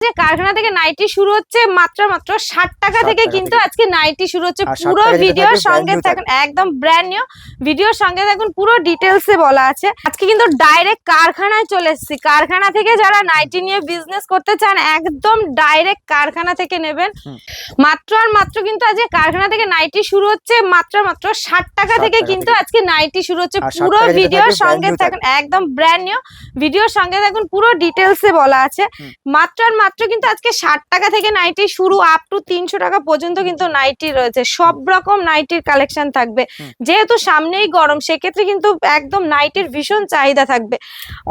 যে কারখানা থেকে নাইটি শুরু হচ্ছে মাত্র 60 টাকা থেকে, কিন্তু আজকে নাইটি শুরু হচ্ছে। পুরো ভিডিওর সঙ্গে থাকুন, একদম ব্র্যান্ড নিউ ভিডিওর সঙ্গে থাকুন, পুরো ডিটেলসে বলা আছে। আজকে কিন্তু ডাইরেক্ট কারখানায় চলে এসেছি। কারখানা থেকে যারা নাইটি নিয়ে বিজনেস করতে চান একদম ডাইরেক্ট কারখানা থেকে নেবেন। মাত্র আর মাত্র কিন্তু আজকে কারখানা থেকে নাইটি শুরু হচ্ছে মাত্র 60 টাকা থেকে, কিন্তু আজকে নাইটি শুরু হচ্ছে। পুরো ভিডিওর সঙ্গে থাকুন, একদম ব্র্যান্ড নিউ ভিডিওর সঙ্গে থাকুন, পুরো ডিটেলসে বলা আছে। মাত্র আর মাত্র কিন্তু আজকে 60 টাকা থেকে নাইটি শুরু, আপ টু 300 টাকা পর্যন্ত কিন্তু নাইটি রয়েছে। সব রকম নাইটির কালেকশন থাকবে। যেহেতু সামনেই গরম, সেক্ষেত্রে কিন্তু একদম নাইটির ভীষণ চাহিদা থাকবে।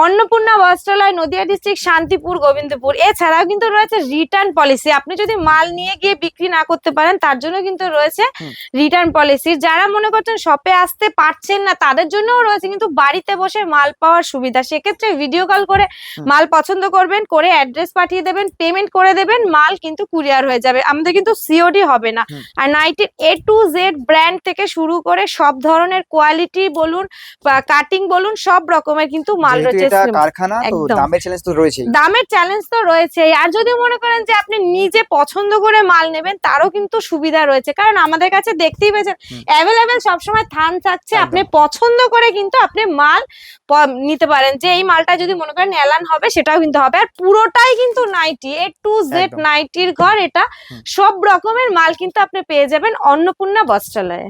অন্নপূর্ণা বস্ত্রালয়, নদিয়া ডিস্ট্রিক্ট, শান্তিপুর, গোবিন্দপুর। এছাড়াও কিন্তু রয়েছে রিটার্ন পলিসি। আপনি যদি মাল নিয়ে গিয়ে বিক্রি না করতে পারেন, তার জন্য কিন্তু রয়েছে রিটার্ন পলিসি। যারা মনে করছেন শপে আসতে পারছেন না, তাদের জন্যও রয়েছে কিন্তু বাড়িতে বসে মাল পাওয়ার সুবিধা। সেক্ষেত্রে ভিডিও কল করে মাল পছন্দ করবেন, করে অ্যাড্রেস পাঠিয়ে দেবেন, পেমেন্ট করে দেবেন, মাল কিন্তু কুরিয়ার হয়ে যাবে। আমাদের কিন্তু সিওডি হবে না। আর নাইটির A to Z ব্র্যান্ড থেকে শুরু করে সব ধরনের কোয়ালিটি বলুন বা কাটিং বলুন, সব রকমের কিন্তু মাল রয়েছে। কারখানা তো দামের চ্যালেঞ্জ তো রয়েছে, দামের চ্যালেঞ্জ তো রয়েছে। আর যদি মনে করেন যে আপনি নিজে পছন্দ করে মাল নেবেন, তারও কিন্তু সুবিধা রয়েছে। কারণ আমাদের কাছে দেখতেই পেয়েছেন অ্যাভেলেবেল সবসময় থান থাকছে। আপনি পছন্দ করে কিন্তু আপনি মাল নিতে পারেন, যে এই মালটা যদি মনে করেন এলান হবে, সেটাও কিন্তু হবে। আর পুরোটাই কিন্তু নাইটি, A to Z নাইটির ঘর এটা। সব রকমের মাল কিন্তু আপনি পেয়ে যাবেন অন্নপূর্ণা বস্ত্রালয়ে।